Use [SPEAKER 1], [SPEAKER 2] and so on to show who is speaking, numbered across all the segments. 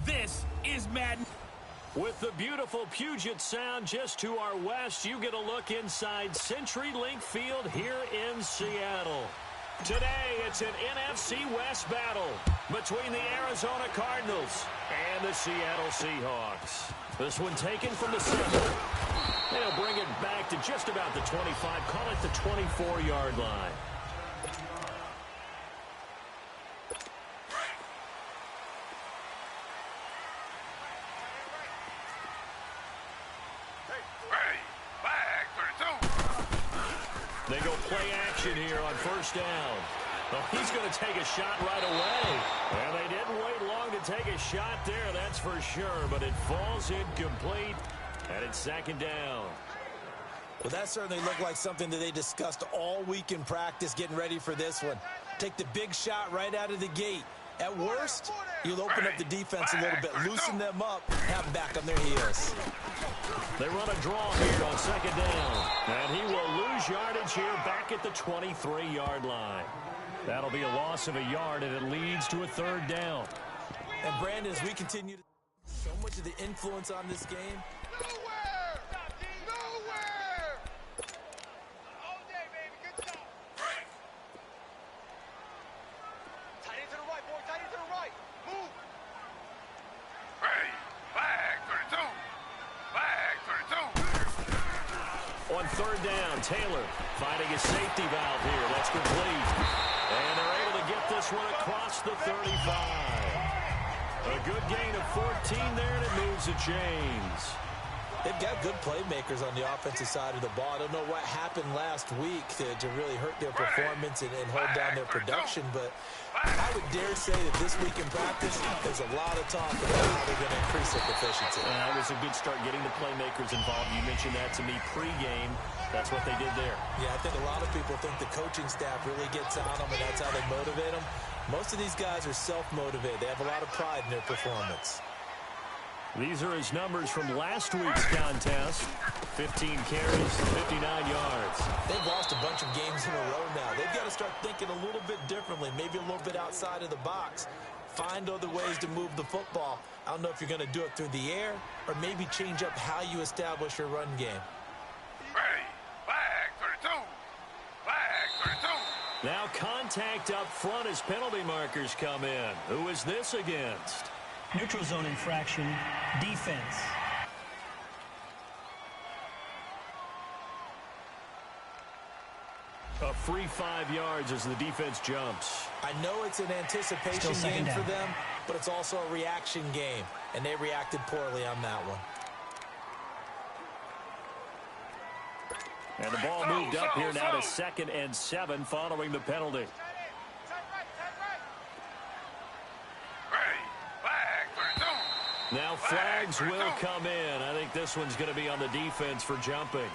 [SPEAKER 1] This is Madden.
[SPEAKER 2] With the beautiful Puget Sound just to our west, you get a look inside CenturyLink Field here in Seattle. Today, it's an NFC West battle between the Arizona Cardinals and the Seattle Seahawks. This one taken from the center. They'll bring it back to just about the 25, call it the 24-yard line. They go play action here on first down. Well, he's going to take a shot right away. Well, they didn't wait long to take a shot there, that's for sure. But it falls incomplete, and it's second down.
[SPEAKER 3] Well, that certainly looked like something that they discussed all week in practice getting ready for this one. Take the big shot right out of the gate. At worst, you'll open up the defense a little bit, loosen them up, have them back on their heels.
[SPEAKER 2] They run a draw here on second down. And he will lose yardage here back at the 23-yard line. That'll be a loss of a yard, and it leads to a third down.
[SPEAKER 3] And, Brandon, as we continue to so much of the influence on this game.
[SPEAKER 4] Nowhere! Nowhere! All day, baby. Good job. Tight end to the right, boy. Tight end to the right. Move.
[SPEAKER 5] Hey, flag 32. Flag 32.
[SPEAKER 2] On third down, Taylor finding a safety valve here. That's complete. And they're able to get this one across the 35. A good gain of 14 there, and it moves the chains.
[SPEAKER 3] They've got good playmakers on the offensive side of the ball. I don't know what happened last week to really hurt their performance and hold down their production, but I would dare say that this week in practice, there's a lot of talk about how they're going to increase their proficiency.
[SPEAKER 2] That was a good start getting the playmakers involved. You mentioned that to me pregame. That's what they did there.
[SPEAKER 3] Yeah, I think a lot of people think the coaching staff really gets on them, and that's how they motivate them. Most of these guys are self-motivated. They have a lot of pride in their performance.
[SPEAKER 2] These are his numbers from last week's contest. 15 carries, 59 yards.
[SPEAKER 3] They've lost a bunch of games in a row now. They've got to start thinking a little bit differently, maybe a little bit outside of the box. Find other ways to move the football. I don't know if you're going to do it through the air or maybe change up how you establish your run game.
[SPEAKER 5] Ready. Flag 32. Flag 32.
[SPEAKER 2] Now contact up front as penalty markers come in. Who is this against?
[SPEAKER 1] Neutral zone infraction, defense.
[SPEAKER 2] A free 5 yards as the defense jumps.
[SPEAKER 3] I know it's an anticipation game for them, but it's also a reaction game, and they reacted poorly on that one.
[SPEAKER 2] And the ball moved up here now to 2nd and 7 following the penalty. Now flags will come in. I think this one's going to be on the defense for jumping.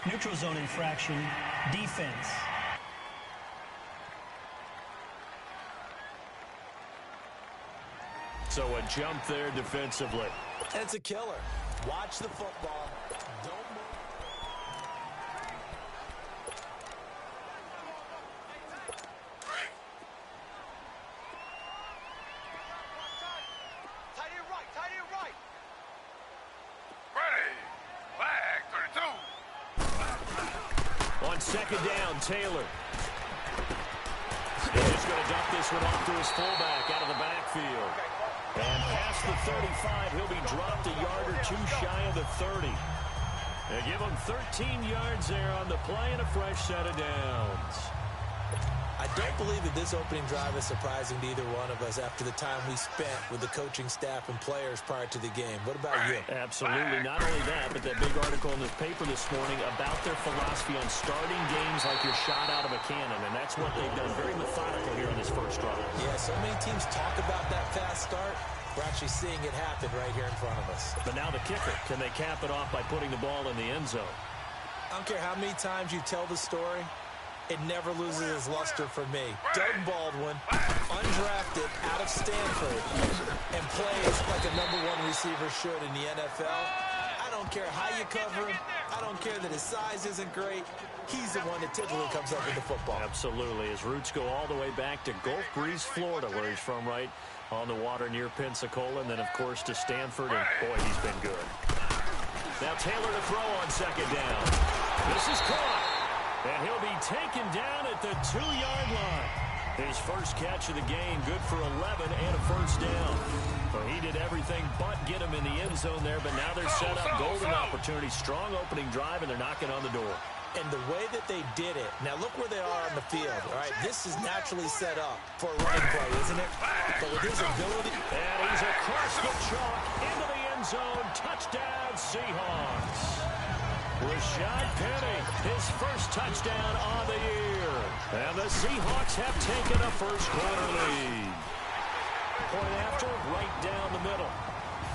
[SPEAKER 1] Neutral zone infraction, defense.
[SPEAKER 2] So a jump there defensively.
[SPEAKER 3] It's a killer. Watch the football. Don't move.
[SPEAKER 2] On 2nd down, Taylor. He's just going to dump this one off to his fullback out of the backfield. And past the 35, he'll be dropped a yard or two shy of the 30. They give him 13 yards there on the play and a fresh set of downs.
[SPEAKER 3] I don't believe that this opening drive is surprising to either one of us after the time we spent with the coaching staff and players prior to the game. What about you?
[SPEAKER 2] Absolutely. Not only that, but that big article in the paper this morning about their philosophy on starting games like you're shot out of a cannon, and that's what they've done. Very methodical here on this first drive.
[SPEAKER 3] Yeah, so many teams talk about that fast start. We're actually seeing it happen right here in front of us.
[SPEAKER 2] But now the kicker. Can they cap it off by putting the ball in the end zone?
[SPEAKER 3] I don't care how many times you tell the story, it never loses its luster for me. Doug Baldwin, undrafted out of Stanford, and plays like a #1 receiver should in the NFL. I don't care how you cover him. I don't care that his size isn't great. He's the one that typically comes up with the football.
[SPEAKER 2] Absolutely. His roots go all the way back to Gulf Breeze, Florida, where he's from, right on the water near Pensacola, and then, of course, to Stanford, and, boy, he's been good. Now Taylor to throw on 2nd down. This is caught. And he'll be taken down at the 2-yard line. His first catch of the game, good for 11 and a first down. Well, he did everything but get him in the end zone there, but now they're set up. Golden opportunity, strong opening drive, and they're knocking on the door.
[SPEAKER 3] And the way that they did it, now look where they are on the field, all right? This is naturally set up for a running play, isn't it? But with his ability...
[SPEAKER 2] And he's across the chalk into the end zone. Touchdown, Seahawks. Rashad Penny, his first touchdown on the year. And the Seahawks have taken a first quarter lead. Point after, right down the middle.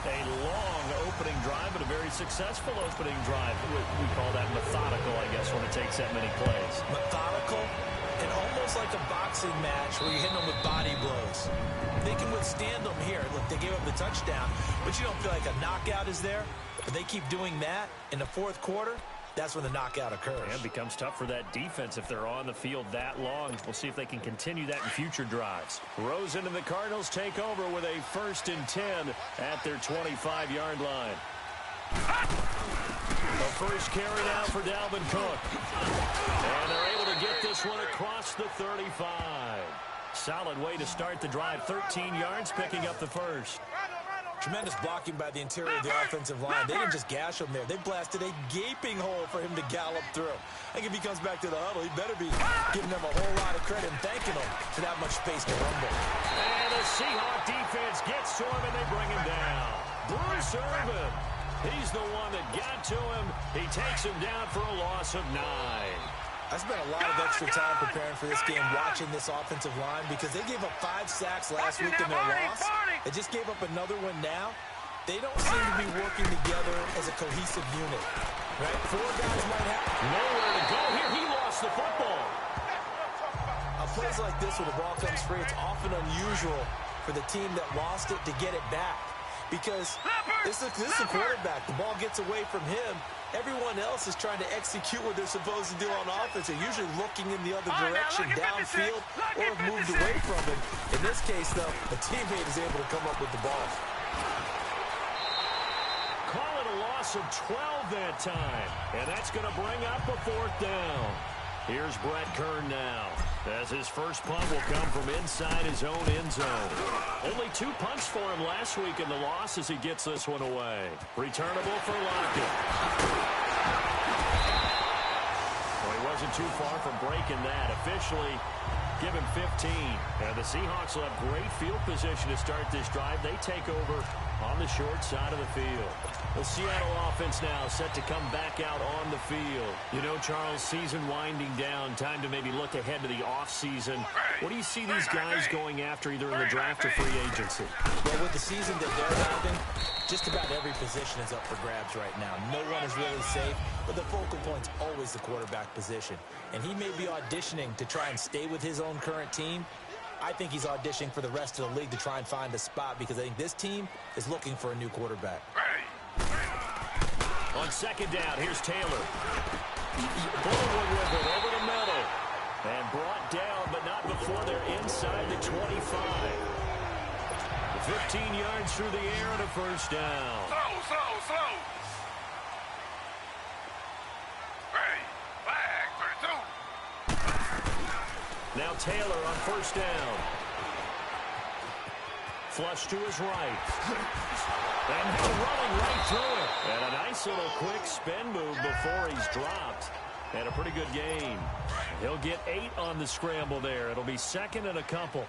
[SPEAKER 2] A long opening drive, but a very successful opening drive. We call that methodical, I guess, when it takes that many plays.
[SPEAKER 3] Methodical and almost like a boxing match where you're hitting them with body blows. They can withstand them here. Look, they gave up the touchdown, but you don't feel like a knockout is there. But they keep doing that in the 4th quarter, that's when the knockout occurs.
[SPEAKER 2] And it becomes tough for that defense if they're on the field that long. We'll see if they can continue that in future drives. Rosen and the Cardinals take over with a 1st and 10 at their 25-yard line. The first carry now for Dalvin Cook. And they're able to get this one across the 35. Solid way to start the drive. 13 yards, picking up the first.
[SPEAKER 3] Tremendous blocking by the interior of the offensive line. They didn't just gash him there. They blasted a gaping hole for him to gallop through. I think if he comes back to the huddle, he better be giving them a whole lot of credit and thanking them for that much space to rumble.
[SPEAKER 2] And the Seahawk defense gets to him, and they bring him down. Bruce Irvin He's the one that got to him. He takes him down for a loss of 9.
[SPEAKER 3] I spent a lot of extra time preparing for this game, watching this offensive line, because they gave up 5 sacks last week in their loss. They just gave up another one now. They don't seem to be working together as a cohesive unit. Right? 4 guys might have
[SPEAKER 2] nowhere to go here. He lost the football.
[SPEAKER 3] On plays like this, when the ball comes free, it's often unusual for the team that lost it to get it back. Because this is a quarterback. The ball gets away from him. Everyone else is trying to execute what they're supposed to do on offense. They're usually looking in the other direction, downfield, or have moved away from him. In this case, though, a teammate is able to come up with the ball.
[SPEAKER 2] Call it a loss of 12 that time. And that's going to bring up a 4th down. Here's Brett Kern now, as his first punt will come from inside his own end zone. Only 2 punts for him last week in the loss as he gets this one away. Returnable for Lockett. Well, he wasn't too far from breaking that. Officially, give him 15. And the Seahawks will have great field position to start this drive. They take over on the short side of the field. The Seattle offense now set to come back out on the field. You know, Charles, season winding down, time to maybe look ahead to the offseason. What do you see these guys going after either in the draft or free agency?
[SPEAKER 3] Well, with the season that they're having, just about every position is up for grabs right now. No one is really safe, but the focal point's always the quarterback position. And he may be auditioning to try and stay with his own current team. I think he's auditioning for the rest of the league to try and find a spot because I think this team is looking for a new quarterback.
[SPEAKER 2] On 2nd down, here's Taylor. Forward with it over the middle. And brought down, but not before they're inside the 25. 15 yards through the air and a 1st down.
[SPEAKER 5] Slow. Ready. Flag, 32.
[SPEAKER 2] Now Taylor on 1st down. Flush to his right. And running right through it. And a nice little quick spin move before he's dropped. And a pretty good gain. He'll get 8 on the scramble there. It'll be 2nd and a couple.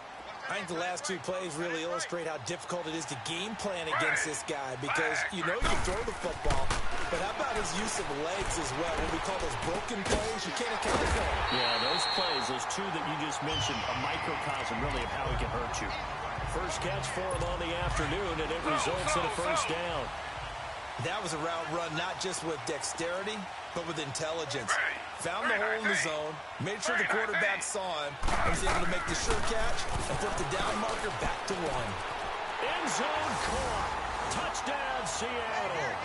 [SPEAKER 3] I think the last 2 plays really illustrate how difficult it is to game plan against this guy because you know you can throw the football, but how about his use of legs as well? What we call those broken plays, you can't account for them.
[SPEAKER 2] Yeah, those plays, those 2 that you just mentioned, a microcosm really of how he can hurt you. First catch for him on the afternoon, and it results in a 1st down.
[SPEAKER 3] That was a route run not just with dexterity, but with intelligence. Found the hole in the zone, made sure the quarterback saw him, and was able to make the sure catch and put the down marker back to 1.
[SPEAKER 2] End zone caught. Touchdown, Seattle.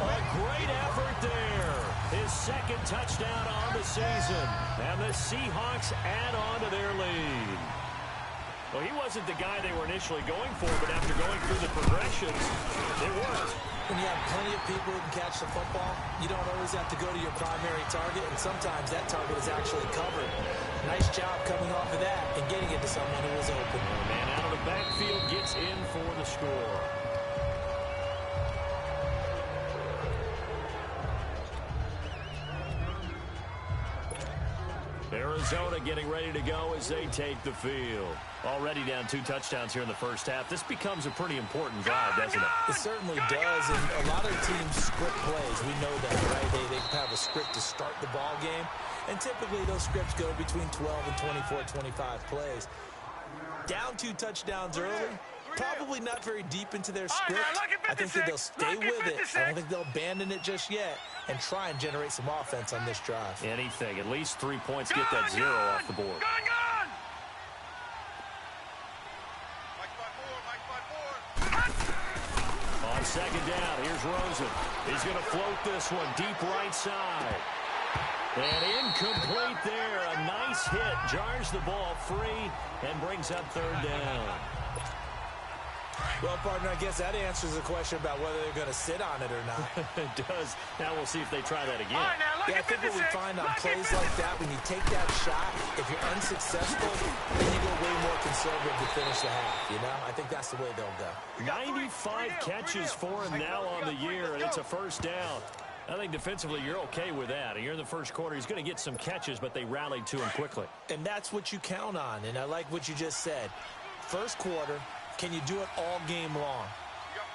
[SPEAKER 2] A great effort there. His 2nd touchdown on the season. And the Seahawks add on to their lead. Well, he wasn't the guy they were initially going for, but after going through the progressions, it worked.
[SPEAKER 3] When you have plenty of people who can catch the football, you don't always have to go to your primary target, and sometimes that target is actually covered. Nice job coming off of that and getting it to someone who was open.
[SPEAKER 2] And a man out of the backfield gets in for the score. Arizona getting ready to go as they take the field. Already down 2 touchdowns here in the first half. This becomes a pretty important drive, doesn't it?
[SPEAKER 3] It certainly does, and a lot of teams script plays. We know that, right? They have a script to start the ball game, and typically those scripts go between 12 and 24, 25 plays. Down 2 touchdowns early, probably not very deep into their script. I think that they'll stay with it. I don't think they'll abandon it just yet and try and generate some offense on this drive.
[SPEAKER 2] Anything. At least 3 points, get that 0 off the board. On 2nd down, here's Rosen. He's going to float this one deep right side. And incomplete there. A nice hit. Jars the ball free and brings up 3rd down.
[SPEAKER 3] Well, partner, I guess that answers the question about whether they're going to sit on it or not.
[SPEAKER 2] It does. Now we'll see if they try that again.
[SPEAKER 3] Yeah, I think what we find on plays like that, when you take that shot, if you're unsuccessful, then you go way more conservative to finish the half, you know? I think that's the way they'll go.
[SPEAKER 2] 95 catches for him now on the year, and it's a 1st down. I think defensively you're okay with that. Here in the first quarter, he's going to get some catches, but they rallied to him quickly.
[SPEAKER 3] And that's what you count on, and I like what you just said. First quarter, can you do it all game long?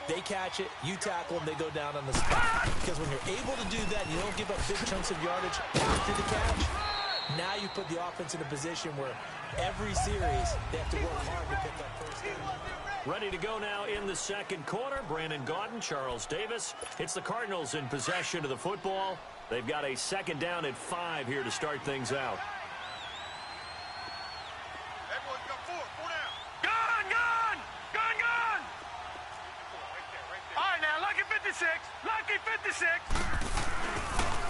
[SPEAKER 3] They catch it, you tackle them, they go down on the spot. Because when you're able to do that, you don't give up big chunks of yardage after the catch. Now you put the offense in a position where every series they have to work hard to pick up first down.
[SPEAKER 2] Ready to go now in the second quarter. Brandon Gaudin, Charles Davis. It's the Cardinals in possession of the football. They've got a second down and 5 here to start things out.
[SPEAKER 5] Everyone got 4 down. Gun, gun! Gun, gun! All right, now, lucky 56. Lucky 56.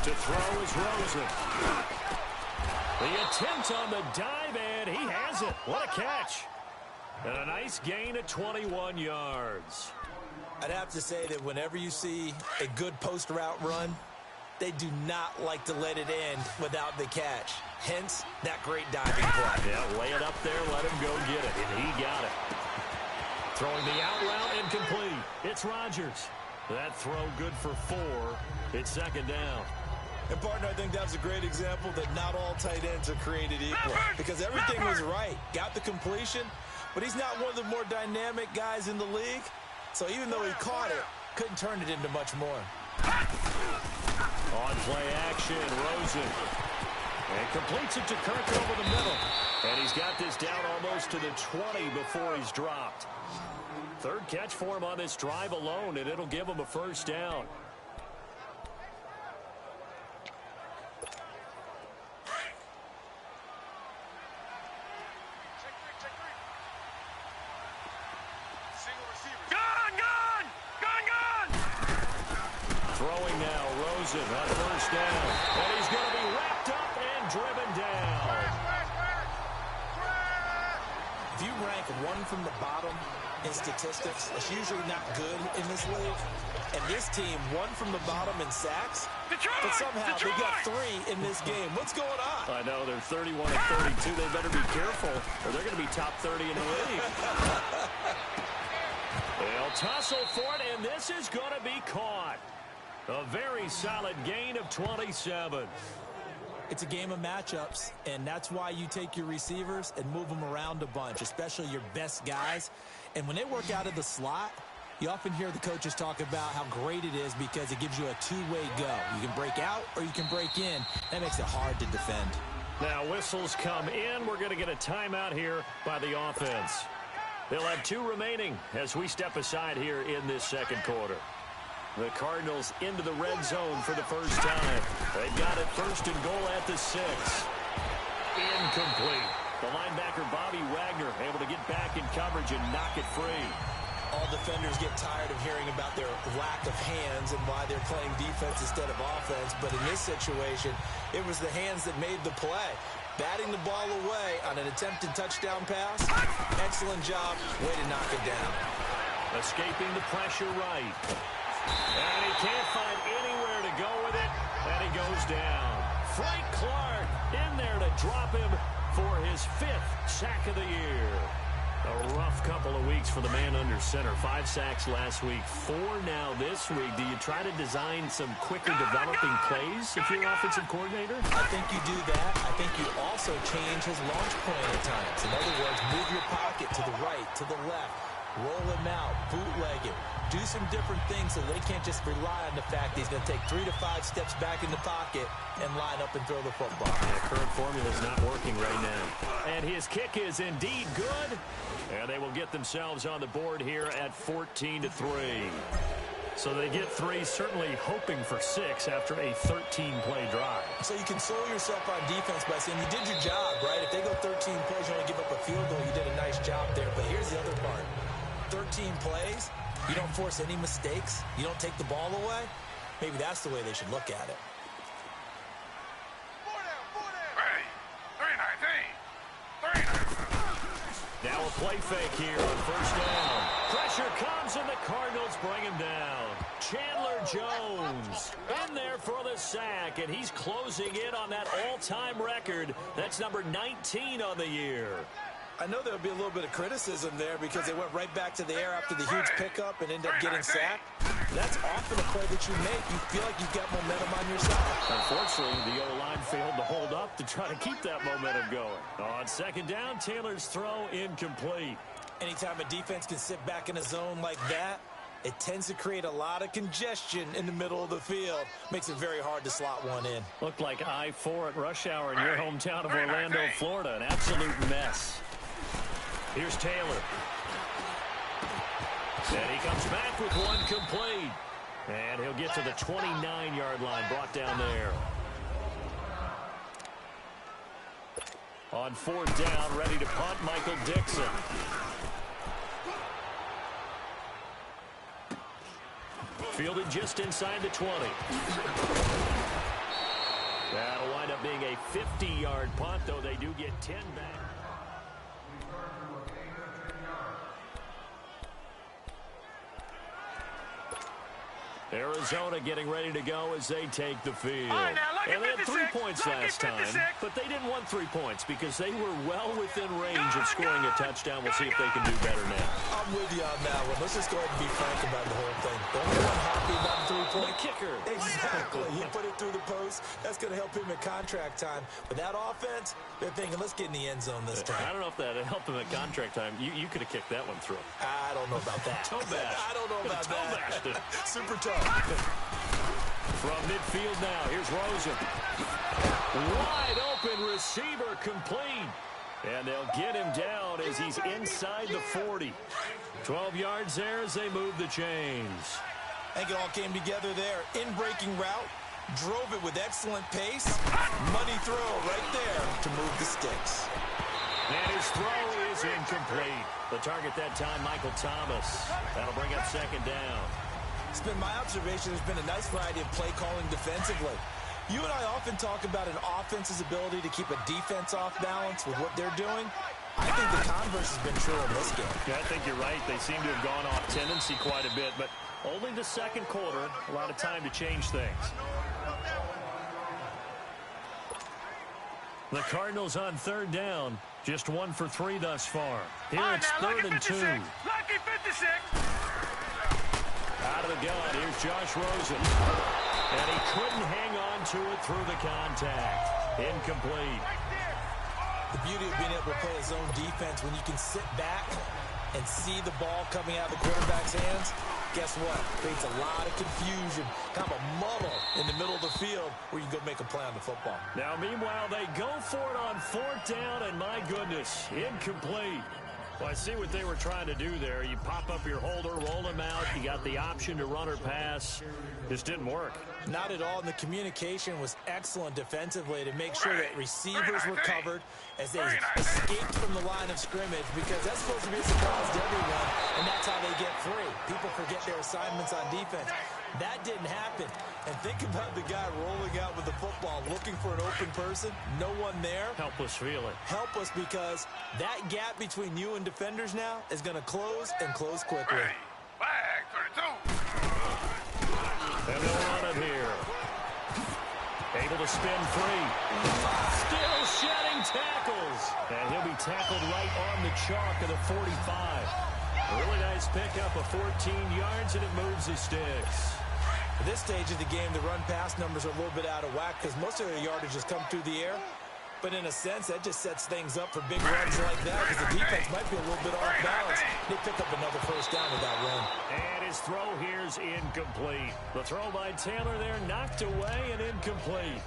[SPEAKER 2] To throw is Rosen. The attempt on the dive, and he has it. What a catch. And a nice gain of 21 yards.
[SPEAKER 3] I'd have to say that whenever you see a good post route run, they do not like to let it end without the catch. Hence, that great diving play.
[SPEAKER 2] Yeah, lay it up there, let him go get it, and he got it. Throwing the out route incomplete. It's Rodgers. That throw good for 4. It's second down.
[SPEAKER 3] And, partner, I think that was a great example that not all tight ends are created equal. Because everything was right. Got the completion, but he's not one of the more dynamic guys in the league. So even though he caught it, couldn't turn it into much more.
[SPEAKER 2] On play action, Rosen. And completes it to Kirk over the middle. And he's got this down almost to the 20 before he's dropped. Third catch for him on this drive alone, and it'll give him a first down. Throwing now, Rosen on first down. And he's going to be wrapped up and driven down.
[SPEAKER 3] If you rank one from the bottom in statistics, it's usually not good in this league. And this team, one from the bottom in sacks, but somehow they got 3 in this game. What's going on?
[SPEAKER 2] I know, they're 31 and 32. They better be careful, or they're going to be top 30 in the league. They'll tussle for it, and this is going to be caught. A very solid gain of 27.
[SPEAKER 3] It's a game of matchups, and that's why you take your receivers and move them around a bunch, especially your best guys. And when they work out of the slot, you often hear the coaches talk about how great it is because it gives you a two-way go. You can break out or you can break in. That makes it hard to defend.
[SPEAKER 2] Now whistles come in. We're going to get a timeout here by the offense. They'll have 2 remaining as we step aside here in this second quarter. The Cardinals into the red zone for the first time. They've got it first and goal at the 6. Incomplete. The linebacker Bobby Wagner able to get back in coverage and knock it free.
[SPEAKER 3] All defenders get tired of hearing about their lack of hands and why they're playing defense instead of offense. But in this situation, it was the hands that made the play. Batting the ball away on an attempted touchdown pass. Excellent job. Way to knock it down.
[SPEAKER 2] Escaping the pressure right. And he can't find anywhere to go with it. And he goes down. Frank Clark in there to drop him for his 5th sack of the year. A rough couple of weeks for the man under center. 5 sacks last week, 4 now this week. Do you try to design some quicker developing plays if you're an offensive coordinator?
[SPEAKER 3] I think you do that. I think you also change his launch point at times. In other words, move your pocket to the right, to the left. Roll him out, bootleg him. Do some different things so they can't just rely on the fact that he's going to take 3 to 5 steps back in the pocket and line up and throw the football.
[SPEAKER 2] The current formula is not working right now. And his kick is indeed good. And they will get themselves on the board here at 14-3. So they get 3, certainly hoping for 6 after a 13-play drive.
[SPEAKER 3] So you console yourself on defense by saying you did your job, right? If they go 13 plays, you only give up a field goal, you did a nice job there. But here's the other part. 13 plays, you don't force any mistakes, you don't take the ball away. Maybe that's the way they should look at it.
[SPEAKER 5] 319.
[SPEAKER 2] Now a play fake here on first down. Pressure comes and the Cardinals bring him down. Chandler Jones in there for the sack, and he's closing in on that all-time record. That's number 19 on the year.
[SPEAKER 3] I know there'll be a little bit of criticism there because they went right back to the air after the huge pickup and ended up getting sacked. That's often a play that you make. You feel like you've got momentum on your side.
[SPEAKER 2] Unfortunately, the O-line failed to hold up to try to keep that momentum going. On second down, Taylor's throw incomplete.
[SPEAKER 3] Anytime a defense can sit back in a zone like that, it tends to create a lot of congestion in the middle of the field. Makes it very hard to slot one in.
[SPEAKER 2] Looked like I-4 at rush hour in your hometown of Orlando, Florida. An absolute mess. Here's Taylor. And he comes back with one complete. And he'll get to the 29-yard line, brought down there. On 4th down, ready to punt, Michael Dixon. Fielded just inside the 20. That'll wind up being a 50-yard punt, though they do get 10 back. Arizona getting ready to go as they take the field.
[SPEAKER 5] Right, now,
[SPEAKER 2] and they had 3 points last time, but they didn't want 3 points because they were well within range of scoring a touchdown. We'll see if they can do better now.
[SPEAKER 3] I'm with you on that one. Let's just go ahead and be frank about the whole thing. The only one happy about the 3-point.
[SPEAKER 2] The kicker.
[SPEAKER 3] Exactly. He put it through the post. That's going to help him at contract time. But that offense, they're thinking, let's get in the end zone this time.
[SPEAKER 2] I don't know if that helped him at contract time. You could have kicked that one through.
[SPEAKER 3] I don't know about that.
[SPEAKER 2] Toe bash.
[SPEAKER 3] I don't know about that. Super tough.
[SPEAKER 2] From midfield now, here's Rosen. Wide open receiver complete. And they'll get him down as he's inside the 40. 12 yards there as they move the chains.
[SPEAKER 3] I think it all came together there. In-breaking route. Drove it with excellent pace. Money throw right there to move the sticks.
[SPEAKER 2] And his throw is incomplete. The target that time, Michael Thomas. That'll bring up 2nd down.
[SPEAKER 3] It's been my observation there's been a nice variety of play calling defensively. You and I often talk about an offense's ability to keep a defense off balance with what they're doing. I think the converse has been true in this game.
[SPEAKER 2] Yeah, I think you're right. They seem to have gone off tendency quite a bit, but only the 2nd quarter, a lot of time to change things. The Cardinals on 3rd down, just 1 for 3 thus far. Here it's 3rd and 2.
[SPEAKER 5] Lucky 56.
[SPEAKER 2] Out of the gun, here's Josh Rosen. And he couldn't hang on to it through the contact. Incomplete.
[SPEAKER 3] The beauty of being able to play a zone defense when you can sit back and see the ball coming out of the quarterback's hands, guess what? Creates a lot of confusion, kind of a muddle in the middle of the field where you can go make a play on the football.
[SPEAKER 2] Now, meanwhile, they go for it on 4th down, and my goodness, incomplete. Well, I see what they were trying to do there. You pop up your holder, roll him out. You got the option to run or pass. This didn't work.
[SPEAKER 3] Not at all, and the communication was excellent defensively to make sure that receivers were covered as they escaped from the line of scrimmage, because that's supposed to be a surprise to everyone, and that's how they get free. People forget their assignments on defense. That didn't happen. And think about the guy rolling out with the football, looking for an open person, no one there.
[SPEAKER 2] Helpless feeling.
[SPEAKER 3] Helpless, because that gap between you and defenders now is going to close and close quickly.
[SPEAKER 5] Flag 32.
[SPEAKER 2] And they'll run it here. Able to spin free. Still shedding tackles. And he'll be tackled right on the chalk of the 45. Really nice pickup of 14 yards, and it moves his sticks.
[SPEAKER 3] At this stage of the game, the run-pass numbers are a little bit out of whack because most of their yardage has come through the air. But in a sense, that just sets things up for big runs like that because the defense might be a little bit off balance. They pick up another 1st down with that run.
[SPEAKER 2] And his throw here's incomplete. The throw by Taylor there knocked away and incomplete.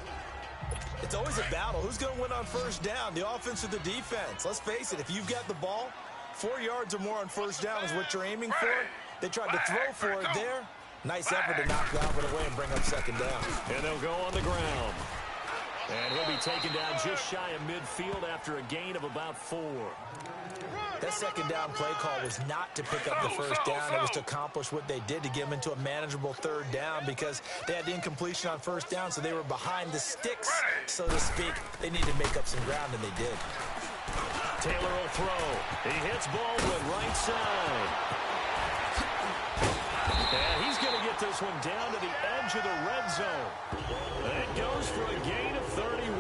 [SPEAKER 3] It's always a battle. Who's going to win on 1st down, the offense or the defense? Let's face it, if you've got the ball, 4 yards or more on 1st down is what you're aiming for. They tried to throw for it there. Nice effort to knock that one away and bring up 2nd down.
[SPEAKER 2] And they'll go on the ground. And he'll be taken down just shy of midfield after a gain of about 4.
[SPEAKER 3] That 2nd down play call was not to pick up the 1st down. It was to accomplish what they did, to get them into a manageable 3rd down, because they had the incompletion on 1st down, so they were behind the sticks, so to speak. They needed to make up some ground, and they did.
[SPEAKER 2] Taylor will throw. He hits Baldwin right side. And he's going to get this one down to the edge of the red zone. And it goes for a gain of 31.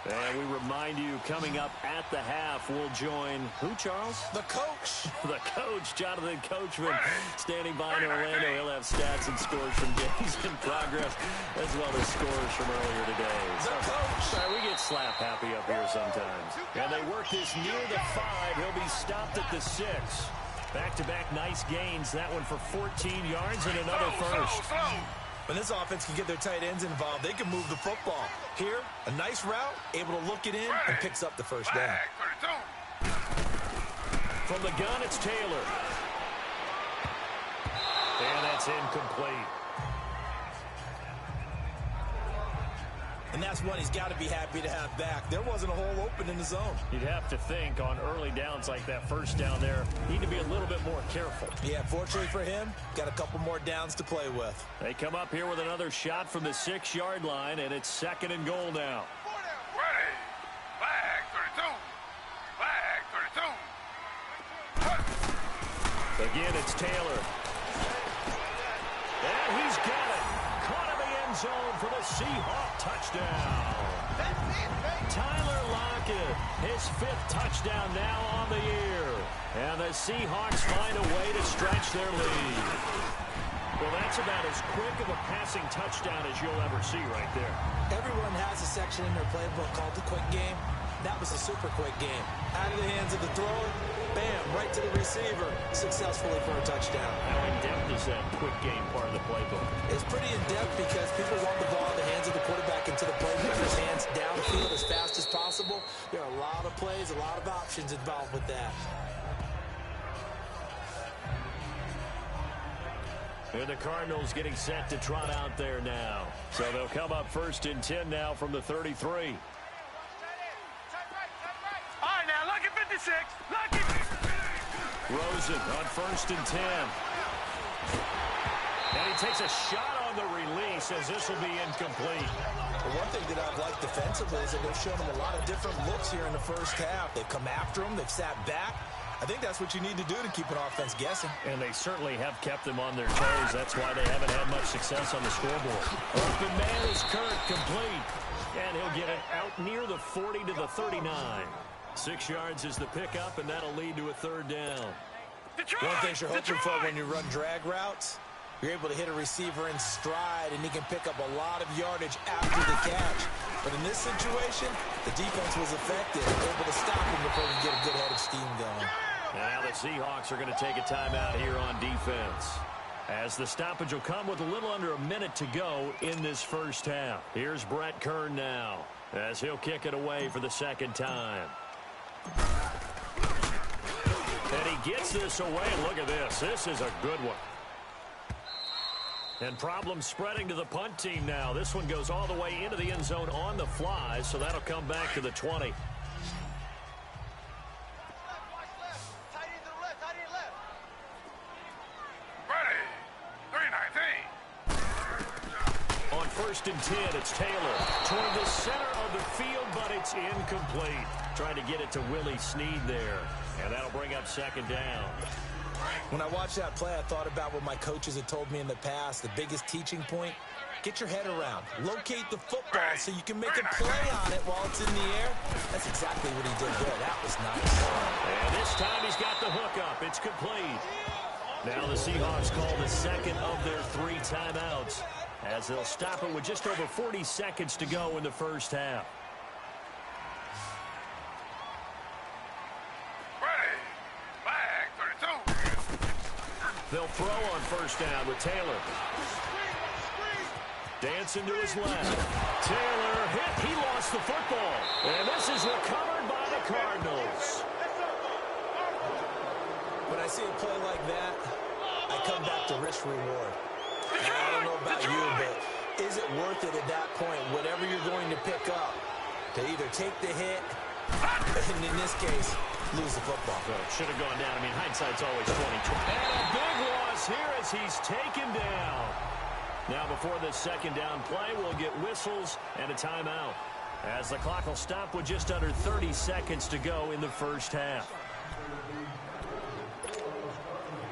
[SPEAKER 2] And we remind you, coming up at the half, we'll join who, Charles?
[SPEAKER 3] The coach.
[SPEAKER 2] The coach, Jonathan Coachman, standing by in Orlando. He'll have stats and scores from games in progress, as well as scores from earlier today.
[SPEAKER 3] The coach.
[SPEAKER 2] Sorry, we get slap happy up here sometimes. And they work this near the 5. He'll be stopped at the 6. Back-to-back nice gains. That one for 14 yards and another first.
[SPEAKER 3] When this offense can get their tight ends involved, they can move the football. Here, a nice route, able to look it in, and picks up the first down.
[SPEAKER 2] From the gun, it's Taylor. And that's incomplete.
[SPEAKER 3] And that's one he's got to be happy to have back. There wasn't a hole open in the zone.
[SPEAKER 2] You'd have to think on early downs like that first down there, need to be a little bit more careful.
[SPEAKER 3] Yeah, fortunately for him, got a couple more downs to play with.
[SPEAKER 2] They come up here with another shot from the 6-yard line, and it's 2nd and goal now.
[SPEAKER 5] Ready. Flag 32. Flag 32.
[SPEAKER 2] Again, it's Taylor. And he's got it. Caught in the end zone for the Seahawk touchdown. Tyler Lockett, his 5th touchdown now on the year. And the Seahawks find a way to stretch their lead. Well, that's about as quick of a passing touchdown as you'll ever see right there.
[SPEAKER 3] Everyone has a section in their playbook called the quick game. That was a super quick game. Out of the hands of the thrower, bam, right to the receiver, successfully for a touchdown.
[SPEAKER 2] How in-depth is that quick game part of the playbook?
[SPEAKER 3] It's pretty in-depth because people want the ball in the hands of the quarterback into the playmaker's hands downfield as fast as possible. There are a lot of plays, a lot of options involved with that.
[SPEAKER 2] And the Cardinals getting set to trot out there now. So they'll come up 1st and 10 now from the 33.
[SPEAKER 5] All right, now, lucky 56. Lucky.
[SPEAKER 2] Rosen on 1st and 10. And he takes a shot on the release as this will be incomplete.
[SPEAKER 3] Well, one thing that I've liked defensively is that they've shown him a lot of different looks here in the first half. They've come after him. They've sat back. I think that's what you need to do to keep an offense guessing.
[SPEAKER 2] And they certainly have kept them on their toes. That's why they haven't had much success on the scoreboard. Open man is Kirk, complete. And he'll get it out near the 40 to the 39. 6 yards is the pickup, and that'll lead to a 3rd down.
[SPEAKER 3] One thing you're hoping for when you run drag routes, you're able to hit a receiver in stride, and he can pick up a lot of yardage after the catch. But in this situation, the defense was effective, able to stop him before he could get a good head of steam going.
[SPEAKER 2] Now the Seahawks are going to take a timeout here on defense, as the stoppage will come with a little under a minute to go in this first half. Here's Brett Kern now, as he'll kick it away for the 2nd time. And he gets this away. Look at this. This is a good one. And problems spreading to the punt team now. This one goes all the way into the end zone on the fly, so that'll come back to the 20.
[SPEAKER 5] Ready. 319.
[SPEAKER 2] On 1st and 10, it's Taylor toward the center of the field, but it's incomplete. Trying to get it to Willie Snead there. And that'll bring up 2nd down.
[SPEAKER 3] When I watched that play, I thought about what my coaches had told me in the past. The biggest teaching point, get your head around. Locate the football so you can make a play on it while it's in the air. That's exactly what he did there. That was nice.
[SPEAKER 2] And this time he's got the hook up. It's complete. Now the Seahawks call the 2nd of their 3 timeouts, as they'll stop it with just over 40 seconds to go in the first half. They'll throw on 1st down with Taylor. Dancing to his left. Taylor hit. He lost the football. And this is recovered by the Cardinals.
[SPEAKER 3] When I see a play like that, I come back to risk reward. And I don't know about you, but is it worth it at that point, whatever you're going to pick up, to either take the hit, and in this case, lose the football?
[SPEAKER 2] Should have gone down. I mean, hindsight's always 20/20. And a big loss here as he's taken down. Now, before this 2nd down play, we'll get whistles and a timeout, as the clock will stop with just under 30 seconds to go in the first half.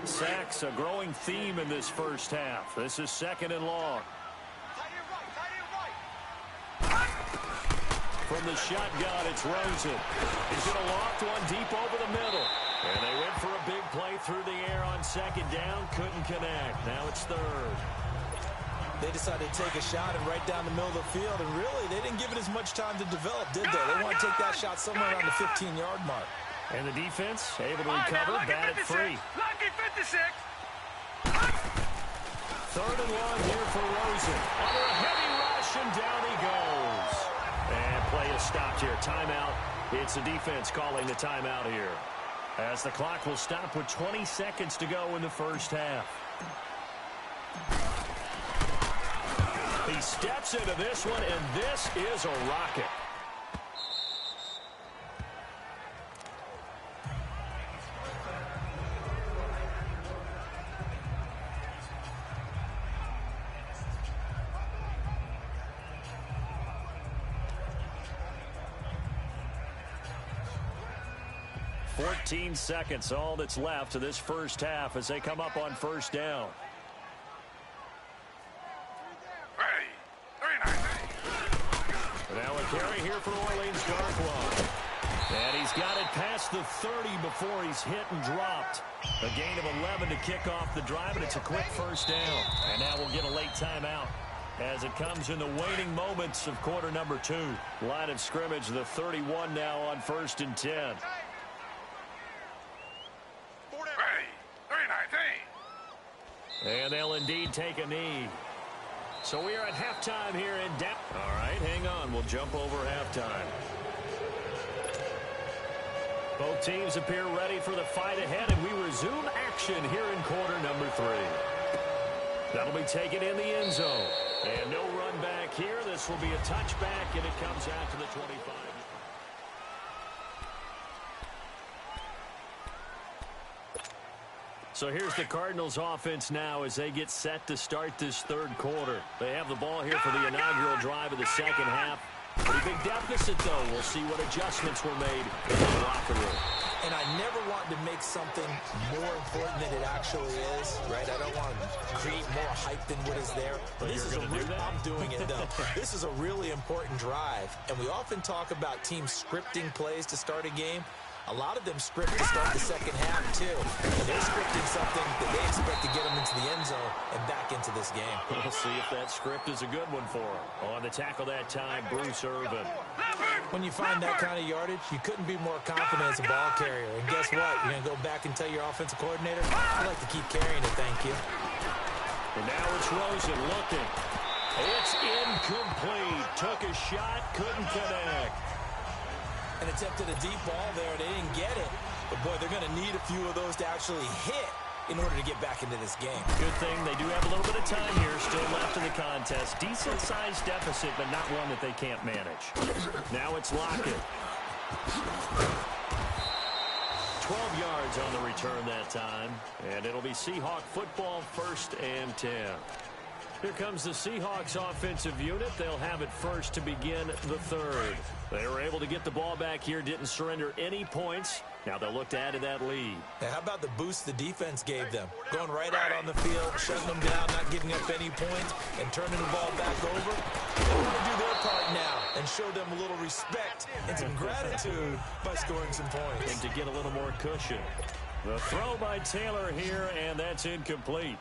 [SPEAKER 2] Sacks, a growing theme in this first half. This is 2nd and long. From the shotgun, it's Rosen. He's going to loft one deep over the middle. And they went for a big play through the air on second down. Couldn't connect. Now it's third.
[SPEAKER 3] They decided to take a shot and right down the middle of the field. And really, they didn't give it as much time to develop, did they? They want to take that shot somewhere around the 15-yard mark.
[SPEAKER 2] And the defense able to recover, batted free.
[SPEAKER 5] Lucky 56.
[SPEAKER 2] Third and long here for Rosen. Under a heavy rush, and down he goes. And play is stopped here. Timeout. It's the defense calling the timeout here, as the clock will stop with 20 seconds to go in the first half. He steps into this one, and this is a rocket. Fourteen seconds, all that's left of this first half as they come up on first down. Now a carry here for Orleans, Garquan. And he's got it past the 30 before he's hit and dropped. A gain of 11 to kick off the drive, and it's a quick first down. And now we'll get a late timeout as it comes in the waning moments of quarter number 2. Line of scrimmage, the 31 now on 1st and 10. And they'll indeed take a knee. So we are at halftime here in Dallas. All right, hang on. We'll jump over halftime. Both teams appear ready for the fight ahead, and we resume action here in quarter number 3. That'll be taken in the end zone. And no run back here. This will be a touchback, and it comes out to the 25. So here's the Cardinals offense now as they get set to start this third quarter. They have the ball here for the inaugural drive of the second half. Pretty big deficit, though. We'll see what adjustments were made in the locker room.
[SPEAKER 3] And I never want to make something more important than it actually is, right? I don't want to create more hype than what is there.
[SPEAKER 2] But
[SPEAKER 3] this is I'm doing it, though. This is a really important drive. And we often talk about teams scripting plays to start a game. A lot of them script to start the second half, too. And they're scripting something that they expect to get them into the end zone and back into this game.
[SPEAKER 2] We'll see if that script is a good one for them. On the tackle that time, Bruce Irvin.
[SPEAKER 3] When you find that kind of yardage, you couldn't be more confident as a ball carrier. And guess what? You're going to go back and tell your offensive coordinator, I'd like to keep carrying it, thank you.
[SPEAKER 2] And now it's Rosen looking. It's incomplete. Took a shot, couldn't connect.
[SPEAKER 3] And attempted a deep ball there. They didn't get it. But, boy, they're going to need a few of those to actually hit in order to get back into this game.
[SPEAKER 2] Good thing they do have a little bit of time here still left in the contest. Decent-sized deficit, but not one that they can't manage. Now it's Lockett. 12 yards on the return that time. And it'll be Seahawk football, 1st and 10. Here comes the Seahawks offensive unit. They'll have it first to begin the third. They were able to get the ball back here, didn't surrender any points. Now they'll look to add to that lead.
[SPEAKER 3] Now, how about the boost the defense gave them? Going right out on the field, shutting them down, not giving up any points, and turning the ball back over. They want to do their part now and show them a little respect and some gratitude by scoring some points.
[SPEAKER 2] And to get a little more cushion. The throw by Taylor here, and that's incomplete.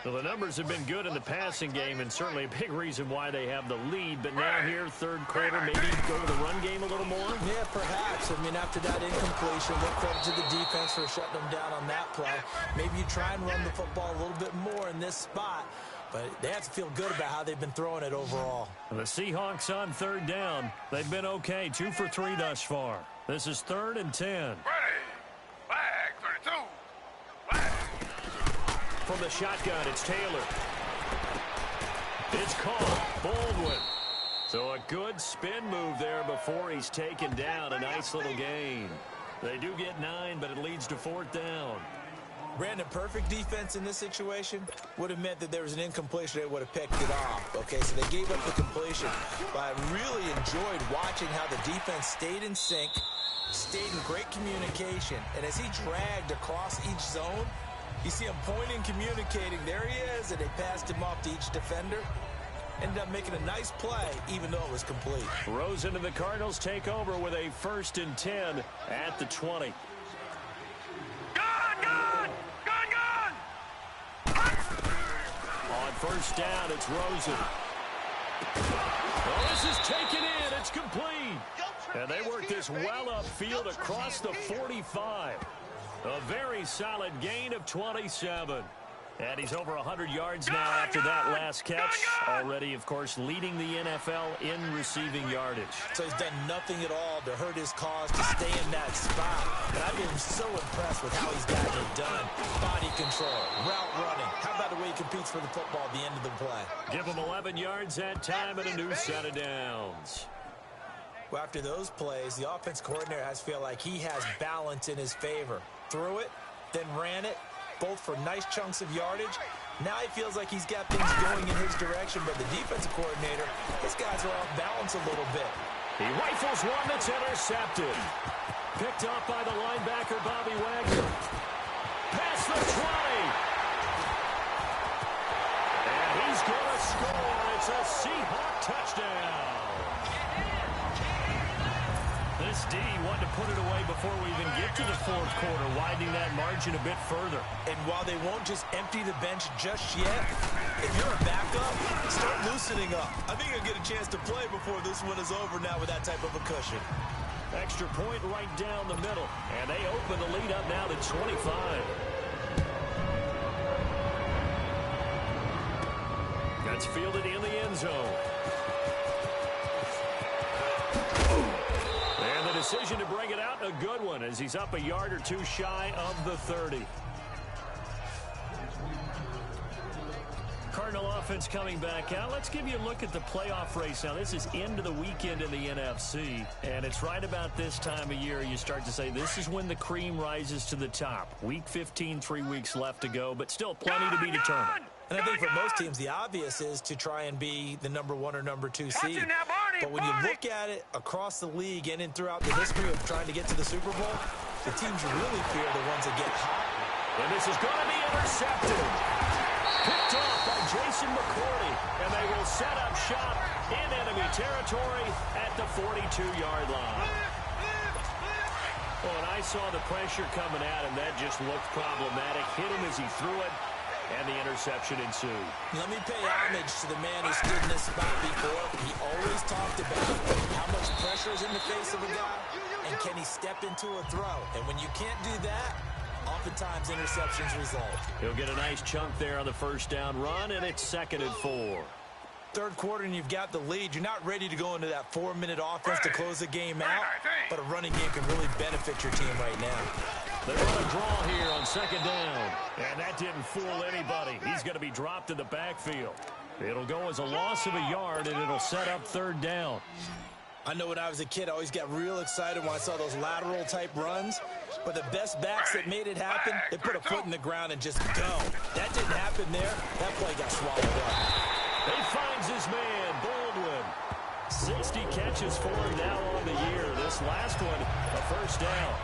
[SPEAKER 2] Well, the numbers have been good in the passing game, and certainly a big reason why they have the lead. But now here, third quarter, maybe go to the run game a little more?
[SPEAKER 3] Yeah, perhaps. I mean, after that incompletion, what credit to the defense for shutting them down on that play. Maybe you try and run the football a little bit more in this spot. But they have to feel good about how they've been throwing it overall.
[SPEAKER 2] The Seahawks on third down. They've been okay, 2 for 3 thus far. This is 3rd and 10.
[SPEAKER 5] Ready. Flag 32. Flag.
[SPEAKER 2] From the shotgun, it's Taylor. It's caught. Baldwin. So a good spin move there before he's taken down. A nice little gain. They do get 9, but it leads to 4th down.
[SPEAKER 3] Brandon, perfect defense in this situation would have meant that there was an incompletion. They would have picked it off. Okay, so they gave up the completion. But I really enjoyed watching how the defense stayed in sync, stayed in great communication. And as he dragged across each zone, you see him pointing, communicating. There he is, and they passed him off to each defender. Ended up making a nice play, even though it was complete.
[SPEAKER 2] Rosen and the Cardinals take over with a 1st and 10 at the 20. On 1st down, it's Rosen. Well, this is taken in. It's complete. And they work this well upfield across the 45. A very solid gain of 27. And he's over 100 yards now after that last catch. Already, of course, leading the NFL in receiving yardage.
[SPEAKER 3] So he's done nothing at all to hurt his cause to stay in that spot. And I've been so impressed with how he's gotten it done. Body control, route running. How about the way he competes for the football at the end of the play?
[SPEAKER 2] Give him 11 yards that time and a new set of downs.
[SPEAKER 3] Well, after those plays, the offense coordinator has to feel like he has balance in his favor. Threw it, then ran it, both for nice chunks of yardage. Now he feels like he's got things going in his direction, but the defensive coordinator, his guys are off balance a little bit.
[SPEAKER 2] He rifles one that's intercepted. Picked off by the linebacker, Bobby Wagner. Past the 20. And he's going to score. It's a Seahawk touchdown. This D wanted to put it away before we even get to the 4th quarter, widening that margin a bit further.
[SPEAKER 3] And while they won't just empty the bench just yet, if you're a backup, start loosening up. I think you'll get a chance to play before this one is over now with that type of a cushion.
[SPEAKER 2] Extra point right down the middle, and they open the lead up now to 25. That's fielded in the end zone. And the decision to bring it out, a good one, as he's up a yard or two shy of the 30. Cardinal offense coming back out. Let's give you a look at the playoff race now. This is into the weekend in the NFC, and it's right about this time of year you start to say this is when the cream rises to the top. Week 15, 3 weeks left to go, but still plenty to be determined.
[SPEAKER 3] And I think for most teams, the obvious is to try and be the number 1 or number 2 seed. But when you look at it across the league and in throughout the history of trying to get to the Super Bowl, the teams you really fear are the ones that get hot.
[SPEAKER 2] And this is going to be intercepted. Picked off by Jason McCourty, and they will set up shop in enemy territory at the 42-yard line. Well, and I saw the pressure coming at him. That just looked problematic. Hit him as he threw it, and the interception ensued.
[SPEAKER 3] Let me pay homage to the man who stood in this spot before. He always talked about how much pressure is in the face of a guy, and can he step into a throw. And when you can't do that, oftentimes interceptions result.
[SPEAKER 2] He'll get a nice chunk there on the 1st down run, and it's 2nd and 4.
[SPEAKER 3] 3rd quarter and you've got the lead. You're not ready to go into that 4-minute offense to close the game out, but a running game can really benefit your team right now.
[SPEAKER 2] They're on a draw here on 2nd down, and that didn't fool anybody. He's going to be dropped in the backfield. It'll go as a loss of a yard, and it'll set up 3rd down.
[SPEAKER 3] I know when I was a kid, I always got real excited when I saw those lateral-type runs. But the best backs that made it happen, they put a foot in the ground and just go. That didn't happen there. That play got swallowed up.
[SPEAKER 2] He finds his man, Baldwin. 60 catches for him now on the year. This last one, a 1st down.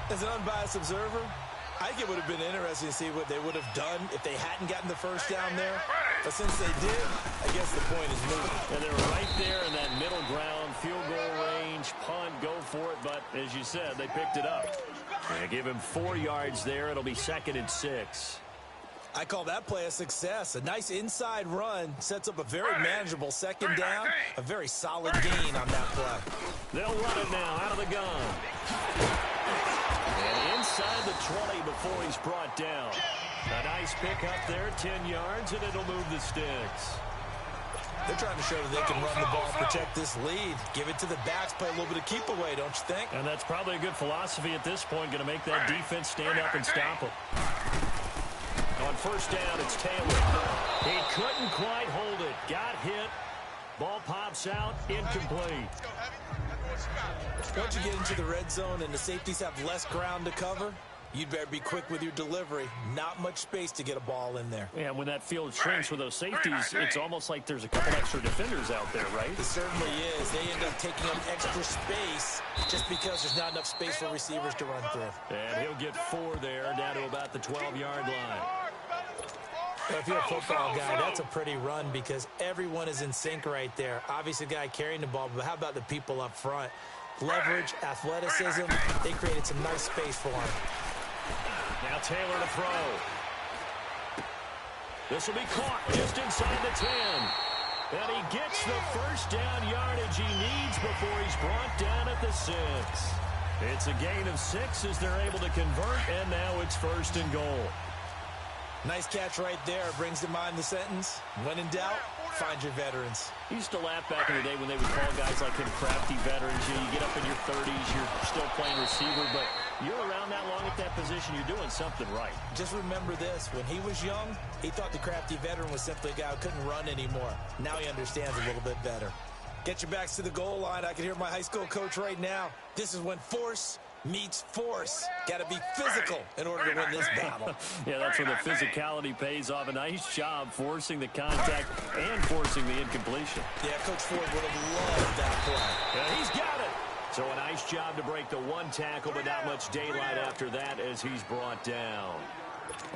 [SPEAKER 3] As an unbiased observer, I think it would have been interesting to see what they would have done if they hadn't gotten the 1st down there. But since they did, I guess the point is moot.
[SPEAKER 2] And they're right there in that middle ground, field goal range, punt, go for it. But as you said, they picked it up. They give him 4 yards there. It'll be 2nd and 6.
[SPEAKER 3] I call that play a success. A nice inside run sets up a very manageable 2nd down. A very solid gain on that play.
[SPEAKER 2] They'll run it now out of the gun. And inside the 20 before he's brought down. A nice pick up there, 10 yards, and it'll move the sticks.
[SPEAKER 3] They're trying to show that they can run the ball, protect this lead. Give it to the backs, play a little bit of keep away, don't you think?
[SPEAKER 2] And that's probably a good philosophy at this point, going to make that defense stand up and stop them. On 1st down, it's Taylor. He couldn't quite hold it. Got hit. Ball pops out, incomplete.
[SPEAKER 3] Once you get into the red zone and the safeties have less ground to cover, you'd better be quick with your delivery. Not much space to get a ball in there.
[SPEAKER 2] Yeah, when that field shrinks with those safeties, it's almost like there's a couple extra defenders out there, right?
[SPEAKER 3] It certainly is. They end up taking up extra space just because there's not enough space for receivers to run through.
[SPEAKER 2] And he'll get 4 there, down to about the 12-yard line.
[SPEAKER 3] Well, if you're a football guy, that's a pretty run because everyone is in sync right there. Obviously, the guy carrying the ball, but how about the people up front? Leverage, athleticism, they created some nice space for him.
[SPEAKER 2] Now Taylor to throw. This will be caught just inside the 10. And he gets the first down yardage he needs before he's brought down at the 6. It's a gain of 6 as they're able to convert, and now it's 1st and goal.
[SPEAKER 3] Nice catch right there. Brings to mind the sentence, when in doubt, find your veterans.
[SPEAKER 2] I used to laugh back in the day when they would call guys like him crafty veterans. You get up in your 30s, you're still playing receiver, but you're around that long at that position, you're doing something right.
[SPEAKER 3] Just remember this, when he was young, he thought the crafty veteran was simply a guy who couldn't run anymore. Now he understands a little bit better. Get your backs to the goal line. I can hear my high school coach right now. This is when force meets force. Got to be physical in order to win this battle.
[SPEAKER 2] Yeah, that's when the physicality pays off. A nice job forcing the contact and forcing the incompletion.
[SPEAKER 3] Yeah, Coach Ford would have loved that play.
[SPEAKER 2] Yeah, he's got it. So a nice job to break the one tackle, but not much daylight after that as he's brought down.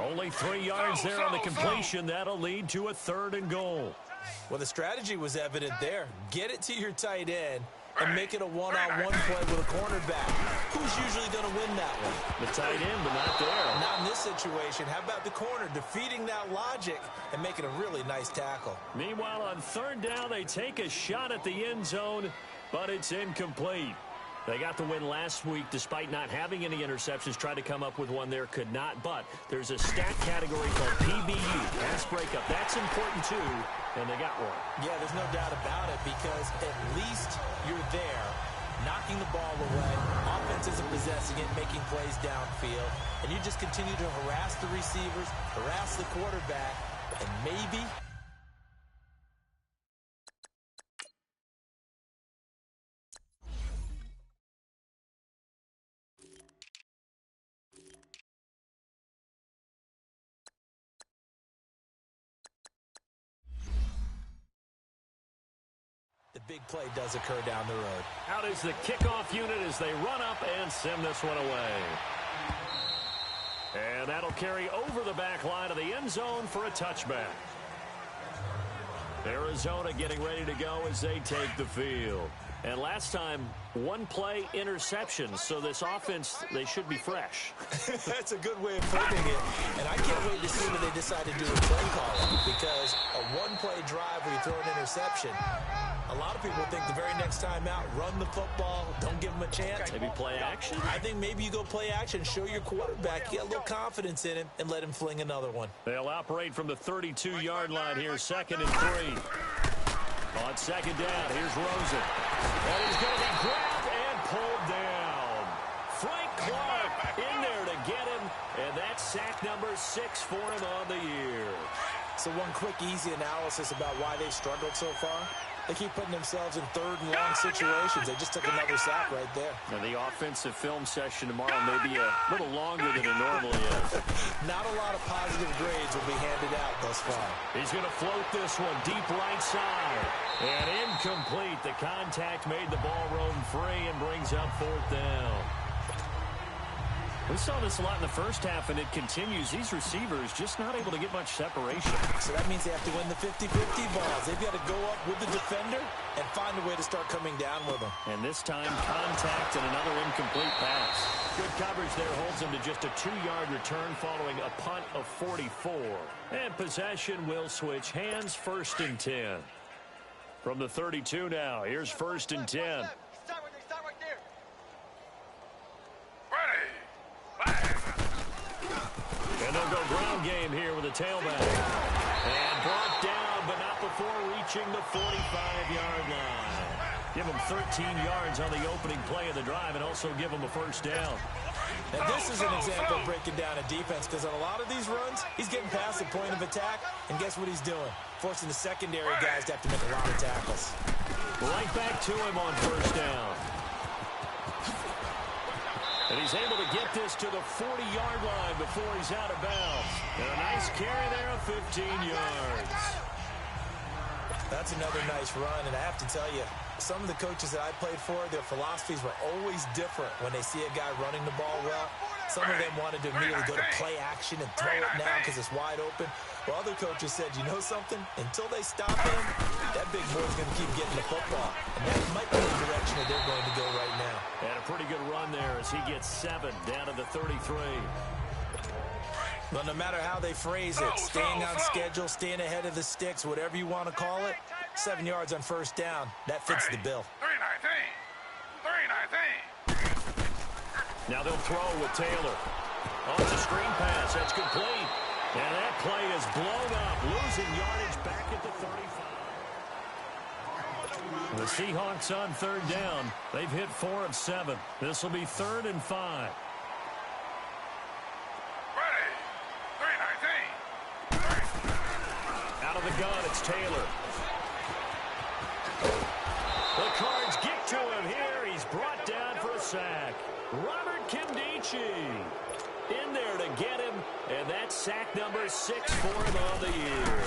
[SPEAKER 2] Only 3 yards there on the completion. That'll lead to a 3rd and goal.
[SPEAKER 3] Well, the strategy was evident there. Get it to your tight end and make it a one-on-one play with a cornerback. Who's usually going to win that one?
[SPEAKER 2] The tight end, but not there.
[SPEAKER 3] Not in this situation. How about the corner defeating that logic and making a really nice tackle?
[SPEAKER 2] Meanwhile, on 3rd down, they take a shot at the end zone, but it's incomplete. They got the win last week despite not having any interceptions. Tried to come up with one there, could not. But there's a stat category called PBU, pass breakup. That's important too, and they got one.
[SPEAKER 3] Yeah, there's no doubt about it because at least you're there, knocking the ball away. Offense isn't possessing it, making plays downfield. And you just continue to harass the receivers, harass the quarterback, and maybe... the big play does occur down the road.
[SPEAKER 2] Out is the kickoff unit as they run up and send this one away. And that'll carry over the back line of the end zone for a touchback. Arizona getting ready to go as they take the field. And last time, 1 play interception. So this offense, they should be fresh.
[SPEAKER 3] That's a good way of putting it. And I can't wait to see what they decide to do with play calling. Because a 1-play drive where you throw an interception, a lot of people think the very next time out, run the football, don't give them a chance.
[SPEAKER 2] Maybe play action?
[SPEAKER 3] I think maybe you go play action, show your quarterback, get a little confidence in him, and let him fling another one.
[SPEAKER 2] They'll operate from the 32-yard line here, 2nd and 3. On 2nd down, here's Rosen. And he's going to be grabbed and pulled down. Frank Clark in there to get him, and that's sack number 6 for him on the year.
[SPEAKER 3] So one quick, easy analysis about why they've struggled so far. They keep putting themselves in 3rd and long situations. They just took another sack right there.
[SPEAKER 2] Now the offensive film session tomorrow may be a little longer than it normally is.
[SPEAKER 3] Not a lot of positive grades will be handed out thus far.
[SPEAKER 2] He's going to float this one deep right side. And incomplete. The contact made the ball roam free and brings up 4th down. We saw this a lot in the first half, and it continues. These receivers just not able to get much separation.
[SPEAKER 3] So that means they have to win the 50-50 balls. They've got to go up with the defender and find a way to start coming down with them.
[SPEAKER 2] And this time, contact and another incomplete pass. Good coverage there holds him to just a 2-yard return following a punt of 44. And possession will switch hands, 1st and 10. From the 32 now, here's 1st and 10.
[SPEAKER 4] Stop right there.
[SPEAKER 2] And they'll go ground game here with a tailback. And brought down, but not before reaching the 45-yard line. Give him 13 yards on the opening play of the drive and also give him a 1st down.
[SPEAKER 3] And this is an example of breaking down a defense because on a lot of these runs, he's getting past the point of attack, and guess what he's doing? Forcing the secondary guys to have to make a lot of tackles.
[SPEAKER 2] Right back to him on 1st down. And he's able to get this to the 40-yard line before he's out of bounds. And a nice carry there of 15 yards.
[SPEAKER 3] That's another nice run, and I have to tell you, some of the coaches that I played for, their philosophies were always different when they see a guy running the ball well. Some of them wanted to immediately go to play action and throw it now because it's wide open. While other coaches said, you know something? Until they stop him, that big boy's going to keep getting the football. And that might be the direction that they're going to go right now.
[SPEAKER 2] And a pretty good run there as he gets 7 down to the 33.
[SPEAKER 3] Well, no matter how they phrase it, staying on schedule, staying ahead of the sticks, whatever you want to call it, 7 yards on first down, that fits the bill.
[SPEAKER 5] 3-19.
[SPEAKER 2] Now they'll throw with Taylor. Oh, it's a screen pass. That's complete. And that play is blown up, losing yardage back at the 35. The Seahawks on third down. They've hit 4 of 7. This will be 3rd and 5.
[SPEAKER 5] Ready. 3-19.
[SPEAKER 2] Out of the gun, it's Taylor. The Cards get to him here. He's brought down for a sack. Robert Kimdichie in there to get him, and that's sack number 6 for him on the year.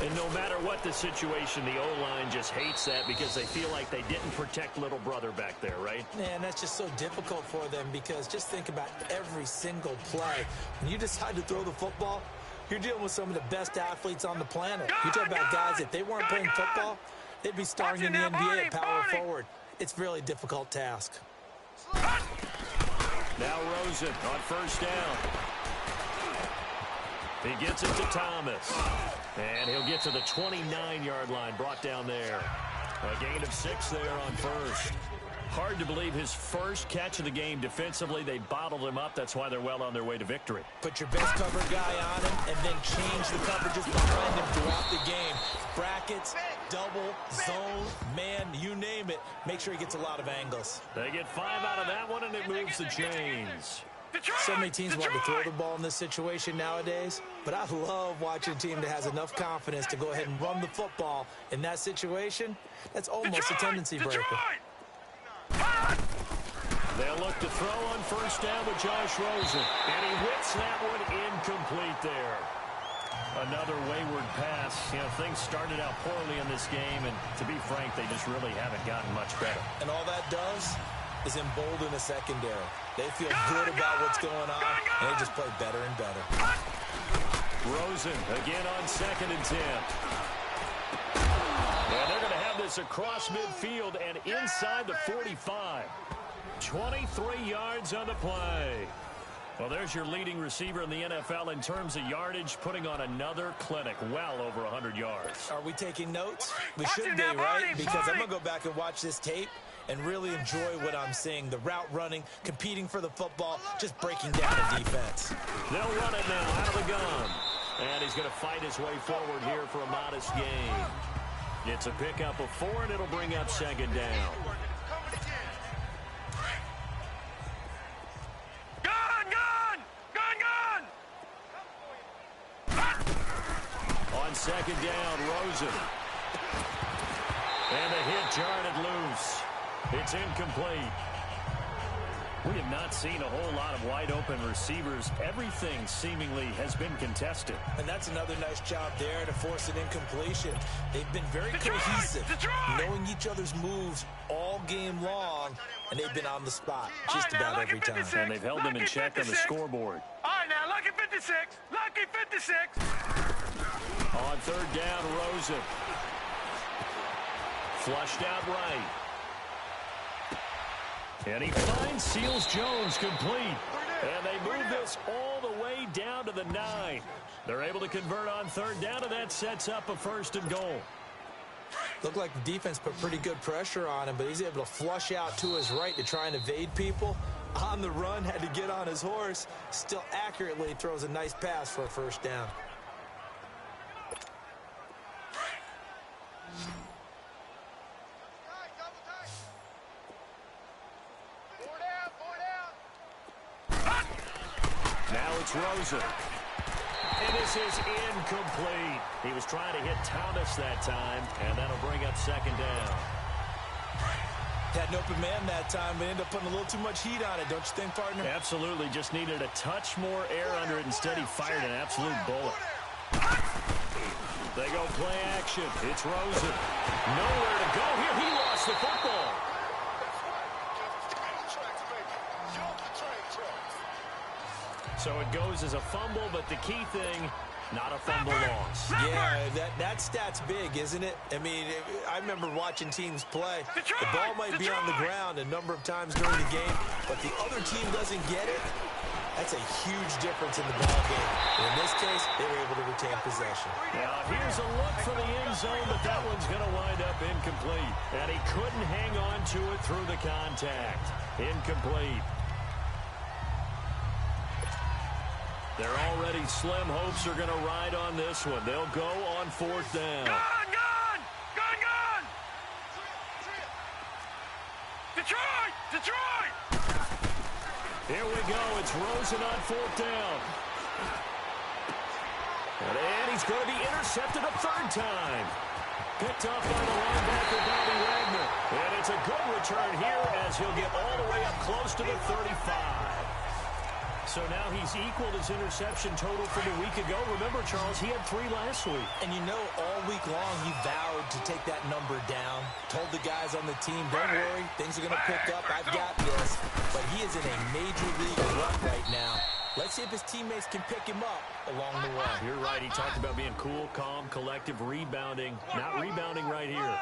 [SPEAKER 2] And no matter what the situation, the O-line just hates that because they feel like they didn't protect little brother back there, right?
[SPEAKER 3] Man, that's just so difficult for them because just think about every single play. When you decide to throw the football, you're dealing with some of the best athletes on the planet. You talk about guys, if they weren't playing football, they'd be starring in the NBA at power forward. It's a really difficult task.
[SPEAKER 2] Now Rosen on first down. He gets it to Thomas. And he'll get to the 29-yard line, brought down there. A gain of 6 there on first. Hard to believe his first catch of the game defensively. They bottled him up. That's why they're well on their way to victory.
[SPEAKER 3] Put your best cover guy on him and then change the coverages behind him throughout the game. Brackets, double, zone, man, you name it. Make sure he gets a lot of angles.
[SPEAKER 2] They get 5 out of that one, and it moves the chains.
[SPEAKER 3] So many teams want to throw the ball in this situation nowadays, but I love watching a team that has enough confidence to go ahead and run the football. In that situation, that's almost a tendency breaker.
[SPEAKER 2] They'll look to throw on first down with Josh Rosen, and he whips that one incomplete there. Another wayward pass. You know, things started out poorly in this game, and to be frank, they just really haven't gotten much better.
[SPEAKER 3] And all that does is embolden the secondary. They feel good about what's going on, and they just play better and better.
[SPEAKER 2] Rosen again on 2nd and 10. And they're going to have this across midfield and inside the 45. 23 yards on the play. Well, there's your leading receiver in the NFL in terms of yardage, putting on another clinic, well over 100 yards.
[SPEAKER 3] Are we taking notes? We should be, right? Because I'm going to go back and watch this tape and really enjoy what I'm seeing. The route running, competing for the football, just breaking down the defense.
[SPEAKER 2] They'll run it now out of the gun. And he's going to fight his way forward here for a modest gain. It's a pickup of 4, and it'll bring up 2nd down. On 2nd down, Rosen. And the hit jarred loose. It's incomplete. We have not seen a whole lot of wide-open receivers. Everything seemingly has been contested.
[SPEAKER 3] And that's another nice job there to force an incompletion. They've been very cohesive, knowing each other's moves all game long, and they've been on the spot just about every time.
[SPEAKER 2] And they've held them in check on the scoreboard.
[SPEAKER 5] All right, now, lucky 56. Lucky 56.
[SPEAKER 2] On 3rd down, Rosen. Flushed out right. And he finds Seals-Jones complete. And they move this all the way down to the 9. They're able to convert on 3rd down, and that sets up a 1st and goal.
[SPEAKER 3] Looked like the defense put pretty good pressure on him, but he's able to flush out to his right to try and evade people. On the run, had to get on his horse. Still accurately throws a nice pass for a 1st down.
[SPEAKER 2] Now it's Rosen. And this is incomplete. He was trying to hit Thomas that time, and that'll bring up 2nd down.
[SPEAKER 3] Had an open man that time, but ended up putting a little too much heat on it, don't you think, partner?
[SPEAKER 2] Absolutely. Just needed a touch more air under it. Instead, he fired an absolute bullet. They go play action. It's Rosen. Nowhere to go here. He lost the football. So it goes as a fumble, but the key thing, not a fumble loss.
[SPEAKER 3] Yeah, that stat's big, isn't it? I mean, I remember watching teams play. The ball might be on the ground a number of times during the game, but the other team doesn't get it. That's a huge difference in the ball game. And in this case, they were able to retain possession.
[SPEAKER 2] Now, here's a look for the end zone, but that one's going to wind up incomplete. And he couldn't hang on to it through the contact. Incomplete. Their already slim hopes are going to ride on this one. They'll go on 4th down.
[SPEAKER 5] Gun, gun! Gun, gun! Detroit! Detroit!
[SPEAKER 2] Here we go. It's Rosen on 4th down. And he's going to be intercepted a 3rd time. Picked off by the linebacker, Bobby Wagner. And it's a good return here as he'll get all the way up close to the 35. So now he's equaled his interception total from a week ago. Remember, Charles, he had 3 last week.
[SPEAKER 3] And you know, all week long, he vowed to take that number down. Told the guys on the team, don't worry, things are going to pick up. I've got this. But he is in a major league rut right now. Let's see if his teammates can pick him up along the way.
[SPEAKER 2] You're right. He talked about being cool, calm, collective, rebounding. Not rebounding right here.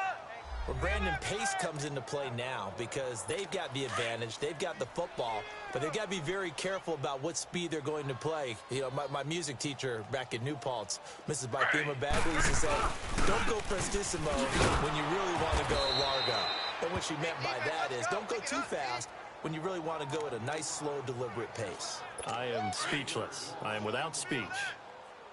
[SPEAKER 3] Well, Brandon, pace comes into play now because they've got the advantage. They've got the football, but they've got to be very careful about what speed they're going to play. You know, my music teacher back in New Paltz, Mrs. Bythema Bagley, used to say, don't go prestissimo when you really want to go largo. And what she meant by that is don't go too fast when you really want to go at a nice, slow, deliberate pace.
[SPEAKER 2] I am speechless. I am without speech.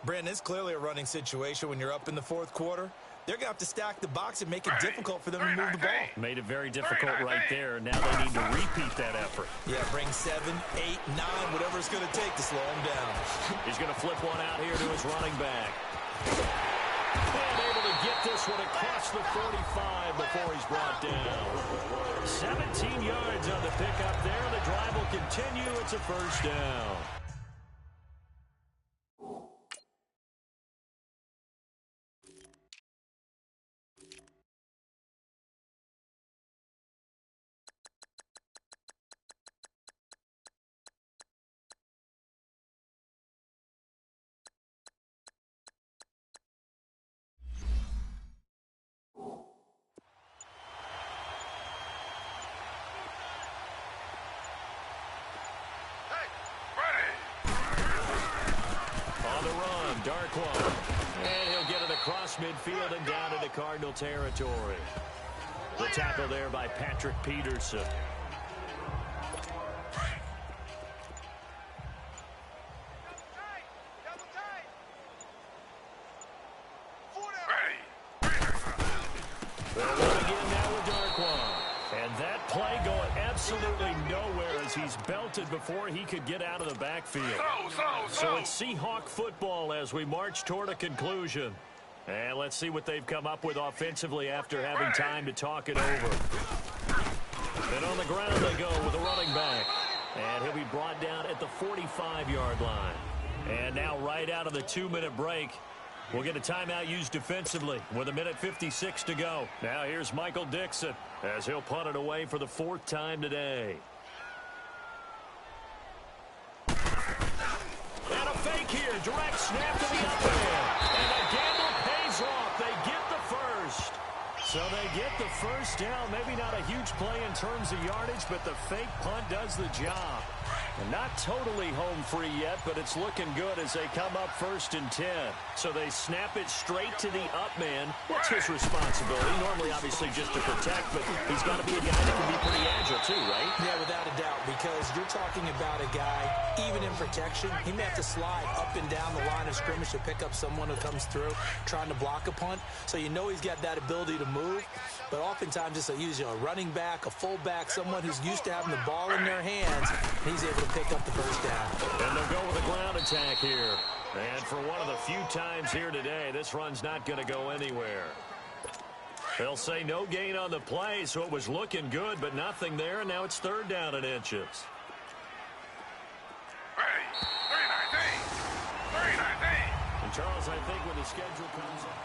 [SPEAKER 3] Brandon, it's clearly a running situation when you're up in the 4th quarter. They're going to have to stack the box and make it difficult for them to move the ball.
[SPEAKER 2] Made it very difficult right there. Now they need to repeat that effort.
[SPEAKER 3] Yeah, bring 7, 8, 9, whatever it's going to take to slow him down.
[SPEAKER 2] He's going to flip one out here to his running back. And able to get this one across the 45 before he's brought down. 17 yards on the pickup there. The drive will continue. It's a 1st down. And he'll get it across midfield and down into Cardinal territory. The tackle there by Patrick Peterson. They'll run again now with Darquan. And that play going absolutely nowhere as he's belted before he could get out of the backfield. So it's Seahawk football as we march toward a conclusion. And let's see what they've come up with offensively after having time to talk it over. And on the ground they go with a running back. And he'll be brought down at the 45-yard line. And now right out of the 2-minute break, we'll get a timeout used defensively with 1:56 to go. Now here's Michael Dixon as he'll punt it away for the 4th time today. And a fake here. Direct snap to the upper end. And the gamble pays off. They get the first. So they get the 1st down. Maybe not a huge play in terms of yardage, but the fake punt does the job. And not totally home free yet, but it's looking good as they come up 1st and 10. So they snap it straight to the up man. What's his responsibility? Normally, obviously, just to protect, but he's got to be a guy that can be pretty agile too, right?
[SPEAKER 3] Yeah, without a doubt, because you're talking about a guy, even in protection, he may have to slide up and down the line of scrimmage to pick up someone who comes through trying to block a punt. So you know he's got that ability to move, but oftentimes it's a running back, a fullback, someone who's used to having the ball in their hands, and he's able to pick up the 1st down.
[SPEAKER 2] And they'll go with a ground attack here. And for one of the few times here today, this run's not going to go anywhere. They'll say no gain on the play, so it was looking good, but nothing there, and now it's 3rd down and inches. And Charles, I think when the schedule comes up,